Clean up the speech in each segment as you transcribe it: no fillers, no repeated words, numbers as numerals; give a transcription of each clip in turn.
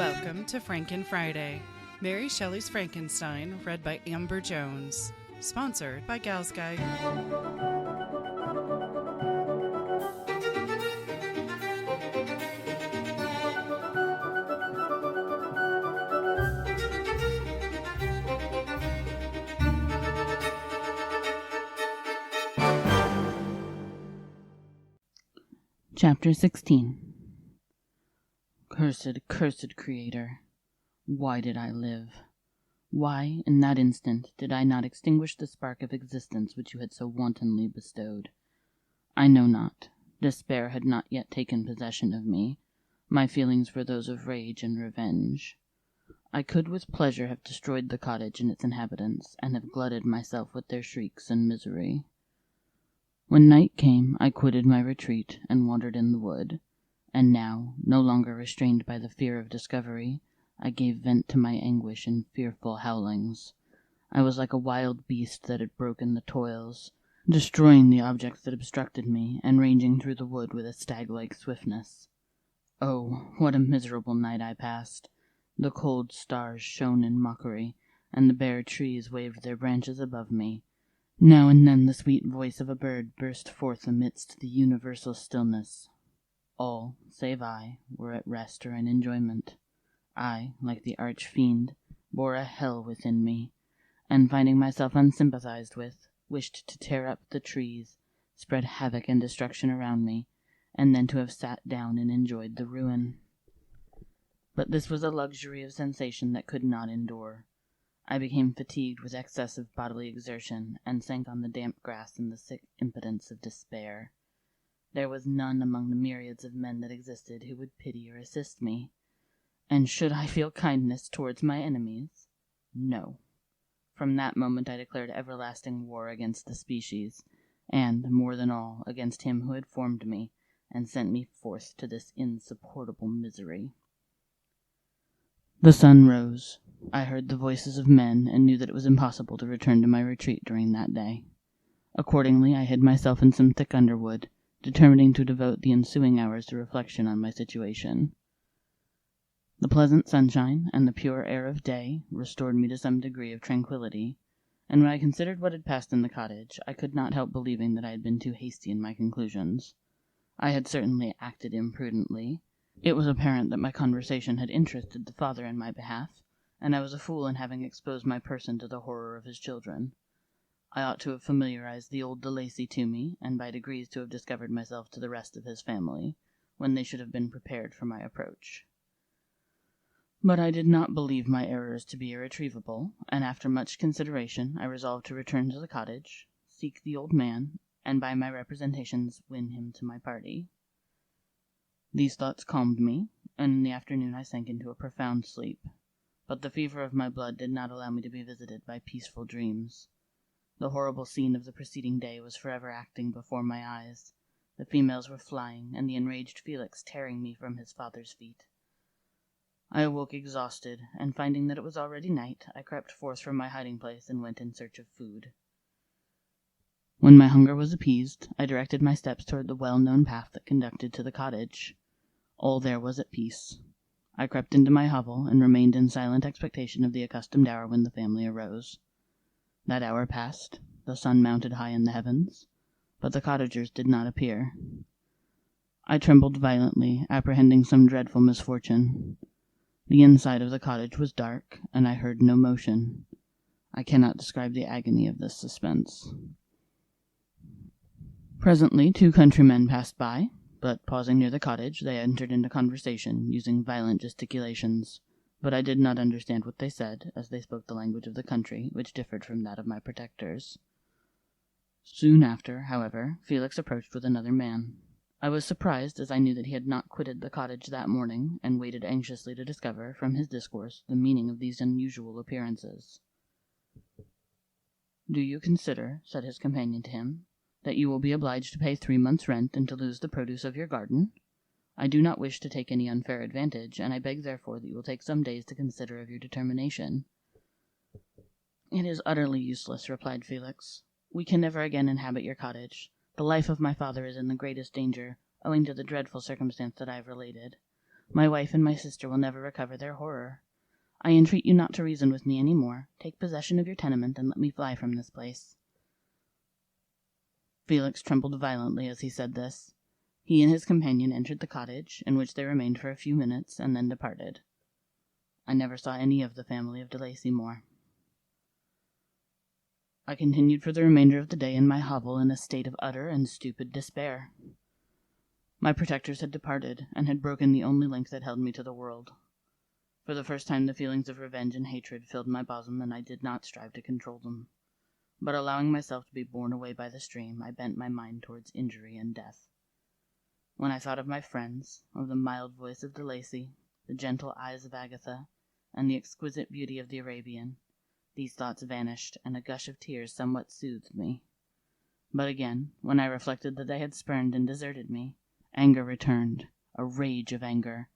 Welcome to Franken Friday, Mary Shelley's Frankenstein, read by Amber Jones. Sponsored by Gals Guide. Chapter 16. Cursed Creator, why did I live? Why, in that instant, did I not extinguish the spark of existence which you had so wantonly bestowed? I know not. Despair had not yet taken possession of me. My feelings were those of rage and revenge. I could with pleasure have destroyed the cottage and its inhabitants, and have glutted myself with their shrieks and misery. When night came, I quitted my retreat and wandered in the wood, and now, no longer restrained by the fear of discovery, I gave vent to my anguish in fearful howlings. I was like a wild beast that had broken the toils, destroying the objects that obstructed me, and ranging through the wood with a stag-like swiftness. Oh, what a miserable night I passed! The cold stars shone in mockery, and the bare trees waved their branches above me. Now and then the sweet voice of a bird burst forth amidst the universal stillness. All, save I, were at rest or in enjoyment. I, like the arch-fiend, bore a hell within me, and finding myself unsympathized with, wished to tear up the trees, spread havoc and destruction around me, and then to have sat down and enjoyed the ruin. But this was a luxury of sensation that could not endure. I became fatigued with excess of bodily exertion, and sank on the damp grass in the sick impotence of despair. There was none among the myriads of men that existed who would pity or assist me. And should I feel kindness towards my enemies? No. From that moment I declared everlasting war against the species, and, more than all, against him who had formed me, and sent me forth to this insupportable misery. The sun rose. I heard the voices of men, and knew that it was impossible to return to my retreat during that day. Accordingly I hid myself in some thick underwood, determining to devote the ensuing hours to reflection on my situation. The pleasant sunshine and the pure air of day restored me to some degree of tranquillity, and when I considered what had passed in the cottage, I could not help believing that I had been too hasty in my conclusions. I had certainly acted imprudently. It was apparent that my conversation had interested the father in my behalf, and I was a fool in having exposed my person to the horror of his children. I ought to have familiarized the old de Lacy to me, and by degrees to have discovered myself to the rest of his family, when they should have been prepared for my approach. But I did not believe my errors to be irretrievable, and after much consideration I resolved to return to the cottage, seek the old man, and by my representations win him to my party. These thoughts calmed me, and in the afternoon I sank into a profound sleep, but the fever of my blood did not allow me to be visited by peaceful dreams. The horrible scene of the preceding day was forever acting before my eyes. The females were flying, and the enraged Felix tearing me from his father's feet. I awoke exhausted, and finding that it was already night, I crept forth from my hiding-place and went in search of food. When my hunger was appeased, I directed my steps toward the well-known path that conducted to the cottage. All there was at peace. I crept into my hovel, and remained in silent expectation of the accustomed hour when the family arose. That hour passed, the sun mounted high in the heavens, but the cottagers did not appear. I trembled violently, apprehending some dreadful misfortune. The inside of the cottage was dark, and I heard no motion. I cannot describe the agony of this suspense. Presently 2 countrymen passed by, but pausing near the cottage, they entered into conversation, using violent gesticulations. But I did not understand what they said, as they spoke the language of the country, which differed from that of my protectors. Soon after, however, Felix approached with another man. I was surprised, as I knew that he had not quitted the cottage that morning, and waited anxiously to discover, from his discourse, the meaning of these unusual appearances. "Do you consider," said his companion to him, "that you will be obliged to pay 3 months' rent and to lose the produce of your garden? I do not wish to take any unfair advantage, and I beg therefore that you will take some days to consider of your determination." "It is utterly useless," replied Felix. "We can never again inhabit your cottage. The life of my father is in the greatest danger, owing to the dreadful circumstance that I have related. My wife and my sister will never recover their horror. I entreat you not to reason with me any more. Take possession of your tenement and let me fly from this place." Felix trembled violently as he said this. He and his companion entered the cottage, in which they remained for a few minutes, and then departed. I never saw any of the family of de Lacy more. I continued for the remainder of the day in my hovel in a state of utter and stupid despair. My protectors had departed, and had broken the only link that held me to the world. For the first time the feelings of revenge and hatred filled my bosom, and I did not strive to control them. But allowing myself to be borne away by the stream, I bent my mind towards injury and death. When I thought of my friends, of the mild voice of de Lacy, the gentle eyes of Agatha, and the exquisite beauty of the Arabian, these thoughts vanished, and a gush of tears somewhat soothed me. But again, when I reflected that they had spurned and deserted me, anger returned, a rage of anger,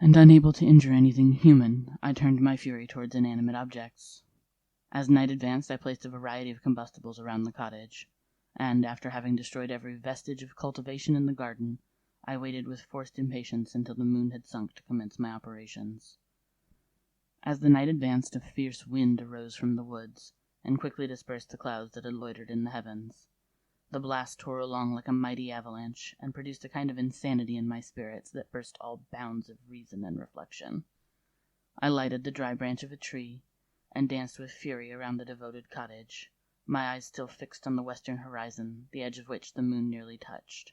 and unable to injure anything human, I turned my fury towards inanimate objects. As night advanced, I placed a variety of combustibles around the cottage, and, after having destroyed every vestige of cultivation in the garden, I waited with forced impatience until the moon had sunk to commence my operations. As the night advanced, a fierce wind arose from the woods, and quickly dispersed the clouds that had loitered in the heavens. The blast tore along like a mighty avalanche, and produced a kind of insanity in my spirits that burst all bounds of reason and reflection. I lighted the dry branch of a tree, and danced with fury around the devoted cottage, my eyes still fixed on the western horizon, the edge of which the moon nearly touched.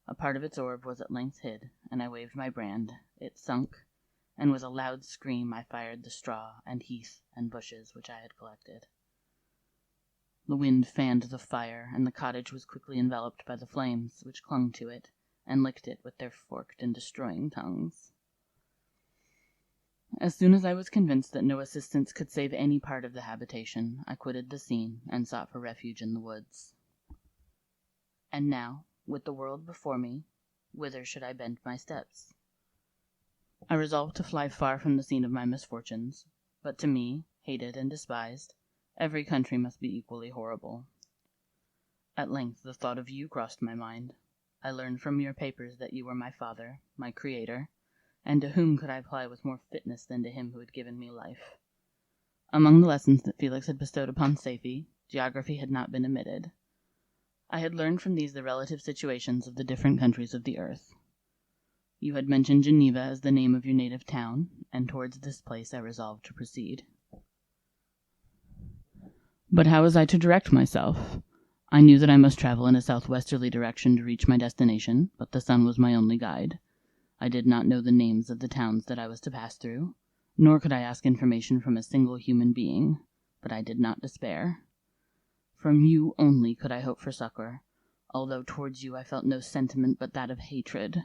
A part of its orb was at length hid, and I waved my brand. It sunk, and with a loud scream I fired the straw and heath and bushes which I had collected. The wind fanned the fire, and the cottage was quickly enveloped by the flames, which clung to it, and licked it with their forked and destroying tongues. As soon as I was convinced that no assistance could save any part of the habitation, I quitted the scene, and sought for refuge in the woods. And now, with the world before me, whither should I bend my steps? I resolved to fly far from the scene of my misfortunes, but to me, hated and despised, every country must be equally horrible. At length the thought of you crossed my mind. I learned from your papers that you were my father, my creator, and to whom could I apply with more fitness than to him who had given me life? Among the lessons that Felix had bestowed upon Safie, geography had not been omitted. I had learned from these the relative situations of the different countries of the earth. You had mentioned Geneva as the name of your native town, and towards this place I resolved to proceed. But how was I to direct myself? I knew that I must travel in a southwesterly direction to reach my destination, but the sun was my only guide. I did not know the names of the towns that I was to pass through, nor could I ask information from a single human being, but I did not despair. From you only could I hope for succor, although towards you I felt no sentiment but that of hatred.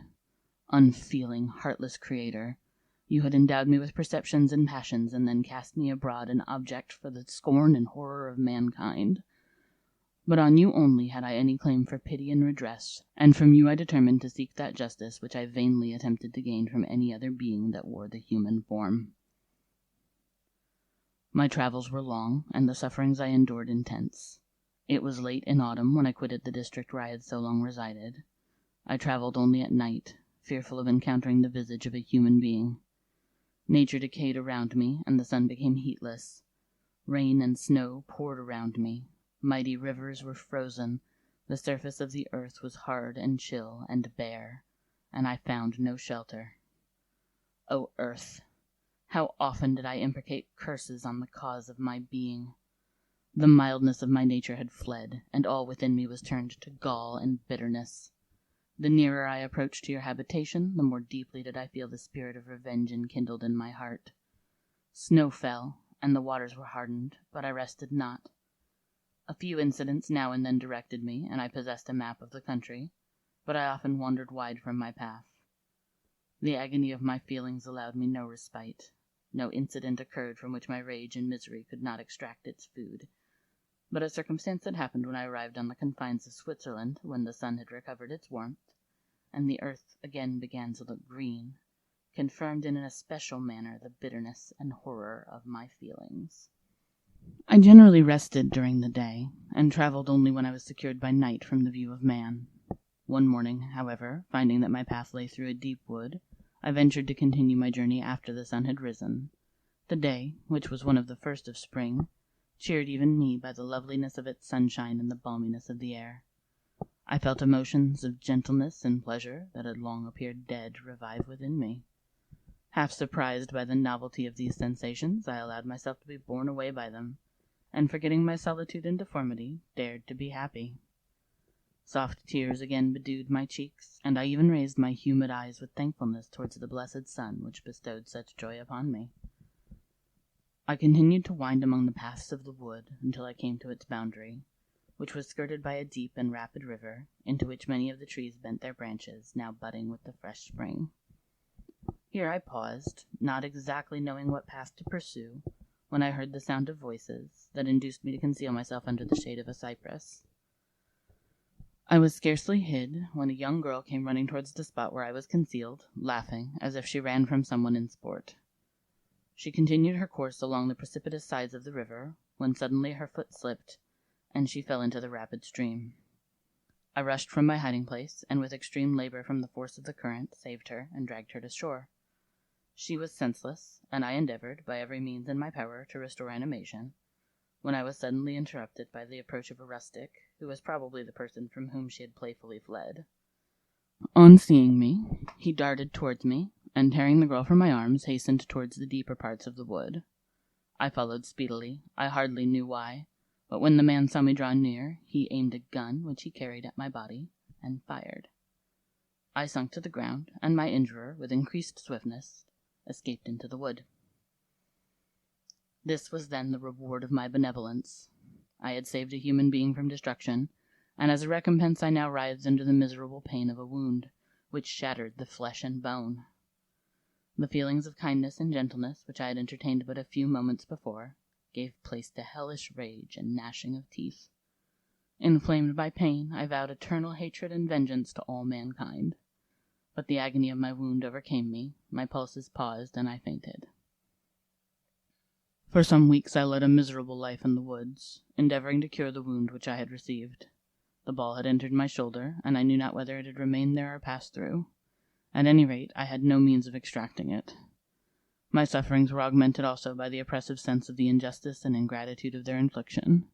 Unfeeling, heartless creator, you had endowed me with perceptions and passions, and then cast me abroad an object for the scorn and horror of mankind. But on you only had I any claim for pity and redress, and from you I determined to seek that justice which I vainly attempted to gain from any other being that wore the human form. My travels were long, and the sufferings I endured intense. It was late in autumn when I quitted the district where I had so long resided. I travelled only at night, fearful of encountering the visage of a human being. Nature decayed around me, and the sun became heatless. Rain and snow poured around me. Mighty rivers were frozen, the surface of the earth was hard and chill and bare, and I found no shelter. O earth, how often did I imprecate curses on the cause of my being! The mildness of my nature had fled, and all within me was turned to gall and bitterness. The nearer I approached to your habitation, the more deeply did I feel the spirit of revenge enkindled in my heart. Snow fell, and the waters were hardened, but I rested not. A few incidents now and then directed me, and I possessed a map of the country, but I often wandered wide from my path. The agony of my feelings allowed me no respite. No incident occurred from which my rage and misery could not extract its food. But a circumstance that happened when I arrived on the confines of Switzerland, when the sun had recovered its warmth, and the earth again began to look green, confirmed in an especial manner the bitterness and horror of my feelings. I generally rested during the day, and travelled only when I was secured by night from the view of man. One morning, however, finding that my path lay through a deep wood, I ventured to continue my journey after the sun had risen. The day, which was one of the first of spring, cheered even me by the loveliness of its sunshine and the balminess of the air. I felt emotions of gentleness and pleasure that had long appeared dead revive within me. Half surprised by the novelty of these sensations, I allowed myself to be borne away by them, and forgetting my solitude and deformity, dared to be happy. Soft tears again bedewed my cheeks, and I even raised my humid eyes with thankfulness towards the blessed sun which bestowed such joy upon me. I continued to wind among the paths of the wood until I came to its boundary, which was skirted by a deep and rapid river, into which many of the trees bent their branches, now budding with the fresh spring. Here I paused, not exactly knowing what path to pursue, when I heard the sound of voices that induced me to conceal myself under the shade of a cypress. I was scarcely hid when a young girl came running towards the spot where I was concealed, laughing as if she ran from someone in sport. She continued her course along the precipitous sides of the river, when suddenly her foot slipped, and she fell into the rapid stream. I rushed from my hiding place, and with extreme labor from the force of the current, saved her and dragged her to shore. She was senseless, and I endeavored, by every means in my power, to restore animation, when I was suddenly interrupted by the approach of a rustic, who was probably the person from whom she had playfully fled. On seeing me, he darted towards me, and tearing the girl from my arms, hastened towards the deeper parts of the wood. I followed speedily, I hardly knew why, but when the man saw me draw near, he aimed a gun which he carried at my body, and fired. I sunk to the ground, and my injurer, with increased swiftness, escaped into the wood. This was then the reward of my benevolence. I had saved a human being from destruction, and as a recompense I now writhed under the miserable pain of a wound, which shattered the flesh and bone. The feelings of kindness and gentleness, which I had entertained but a few moments before, gave place to hellish rage and gnashing of teeth. Inflamed by pain, I vowed eternal hatred and vengeance to all mankind. But the agony of my wound overcame me, my pulses paused, and I fainted. For some weeks I led a miserable life in the woods, endeavoring to cure the wound which I had received. The ball had entered my shoulder, and I knew not whether it had remained there or passed through. At any rate, I had no means of extracting it. My sufferings were augmented also by the oppressive sense of the injustice and ingratitude of their infliction.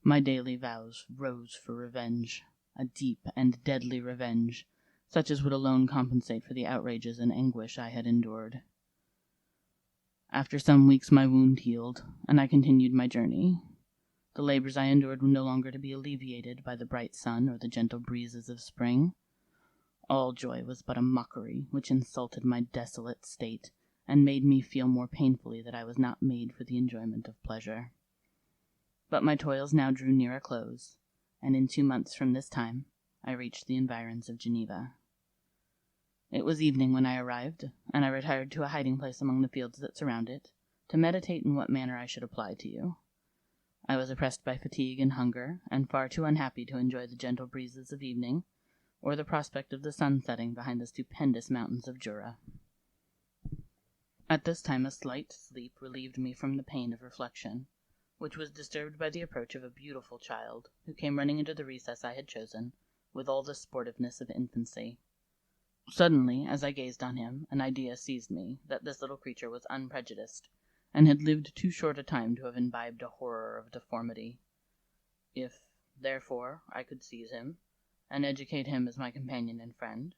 My daily vows rose for revenge, a deep and deadly revenge, such as would alone compensate for the outrages and anguish I had endured. After some weeks my wound healed, and I continued my journey. The labors I endured were no longer to be alleviated by the bright sun or the gentle breezes of spring. All joy was but a mockery, which insulted my desolate state, and made me feel more painfully that I was not made for the enjoyment of pleasure. But my toils now drew near a close, and in 2 months from this time I reached the environs of Geneva. It was evening when I arrived, and I retired to a hiding-place among the fields that surround it, to meditate in what manner I should apply to you. I was oppressed by fatigue and hunger, and far too unhappy to enjoy the gentle breezes of evening, or the prospect of the sun setting behind the stupendous mountains of Jura. At this time a slight sleep relieved me from the pain of reflection, which was disturbed by the approach of a beautiful child, who came running into the recess I had chosen, with all the sportiveness of infancy. Suddenly, as I gazed on him, an idea seized me that this little creature was unprejudiced, and had lived too short a time to have imbibed a horror of deformity. If, therefore, I could seize him, and educate him as my companion and friend,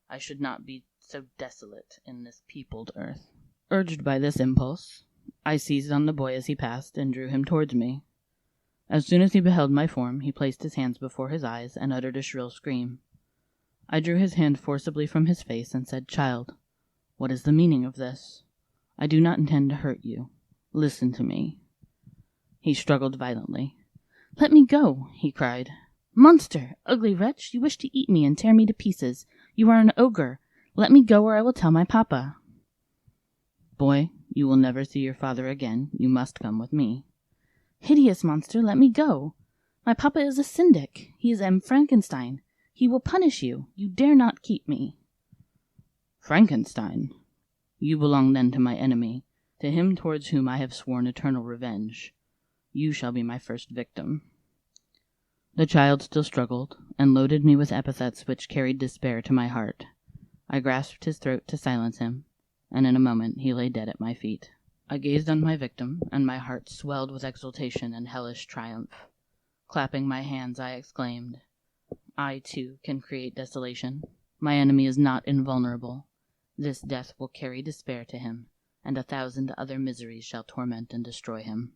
I should not be so desolate in this peopled earth. Urged by this impulse, I seized on the boy as he passed, and drew him towards me. As soon as he beheld my form, he placed his hands before his eyes, and uttered a shrill scream. I drew his hand forcibly from his face, and said, "Child, what is the meaning of this? I do not intend to hurt you. Listen to me." He struggled violently. "Let me go," he cried. "Monster! Ugly wretch! You wish to eat me and tear me to pieces. You are an ogre. Let me go, or I will tell my papa." "Boy, you will never see your father again. You must come with me." "Hideous monster, let me go. My papa is a syndic. He is M. Frankenstein. He will punish you. You dare not keep me." "Frankenstein? You belong then to my enemy, to him towards whom I have sworn eternal revenge. You shall be my first victim." The child still struggled, and loaded me with epithets which carried despair to my heart. I grasped his throat to silence him, and in a moment he lay dead at my feet. I gazed on my victim, and my heart swelled with exultation and hellish triumph. Clapping my hands, I exclaimed, I, too, can create desolation. My enemy is not invulnerable. This death will carry despair to him, and 1,000 other miseries shall torment and destroy him.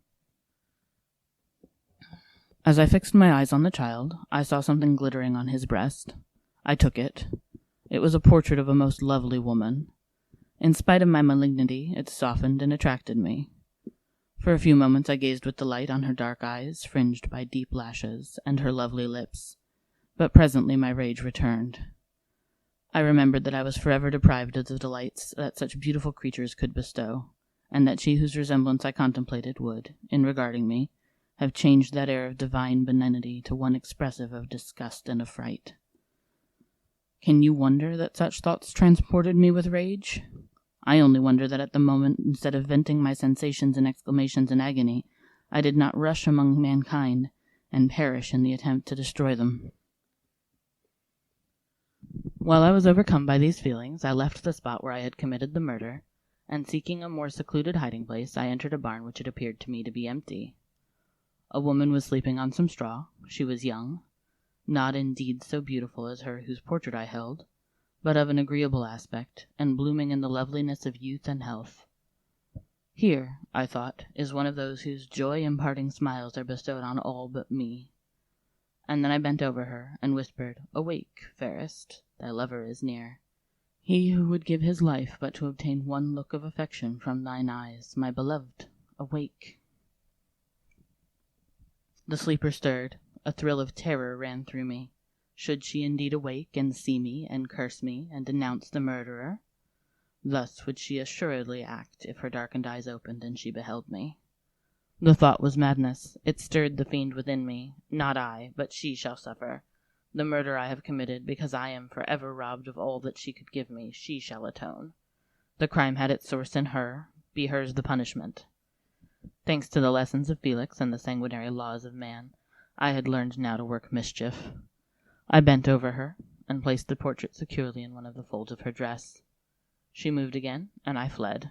As I fixed my eyes on the child, I saw something glittering on his breast. I took it. It was a portrait of a most lovely woman. In spite of my malignity, it softened and attracted me. For a few moments I gazed with delight on her dark eyes, fringed by deep lashes, and her lovely lips, but presently my rage returned. I remembered that I was forever deprived of the delights that such beautiful creatures could bestow, and that she whose resemblance I contemplated would, in regarding me, have changed that air of divine benignity to one expressive of disgust and affright. Can you wonder that such thoughts transported me with rage? I only wonder that at the moment, instead of venting my sensations in exclamations and agony, I did not rush among mankind and perish in the attempt to destroy them. While I was overcome by these feelings, I left the spot where I had committed the murder, and seeking a more secluded hiding place, I entered a barn which it appeared to me to be empty. A woman was sleeping on some straw. She was young, not indeed so beautiful as her whose portrait I held, but of an agreeable aspect, and blooming in the loveliness of youth and health. Here, I thought, is one of those whose joy-imparting smiles are bestowed on all but me. And then I bent over her, and whispered, Awake, fairest, thy lover is near. He who would give his life but to obtain one look of affection from thine eyes, my beloved, awake. The sleeper stirred. A thrill of terror ran through me. Should she indeed awake and see me and curse me and denounce the murderer? Thus would she assuredly act if her darkened eyes opened and she beheld me. The thought was madness. It stirred the fiend within me. Not I, but she shall suffer. The murder I have committed, because I am forever robbed of all that she could give me, she shall atone. The crime had its source in her. Be hers the punishment. Thanks to the lessons of Felix and the sanguinary laws of man, I had learned now to work mischief. I bent over her, and placed the portrait securely in one of the folds of her dress. She moved again, and I fled.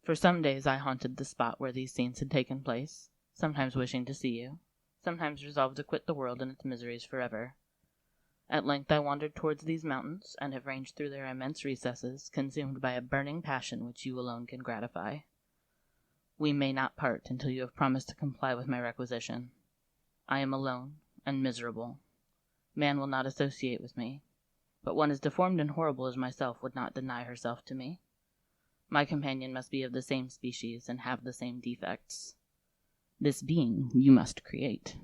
For some days I haunted the spot where these scenes had taken place, sometimes wishing to see you, sometimes resolved to quit the world and its miseries forever. At length I wandered towards these mountains, and have ranged through their immense recesses, consumed by a burning passion which you alone can gratify. We may not part until you have promised to comply with my requisition. I am alone and miserable. Man will not associate with me, but one as deformed and horrible as myself would not deny herself to me. My companion must be of the same species and have the same defects. This being you must create.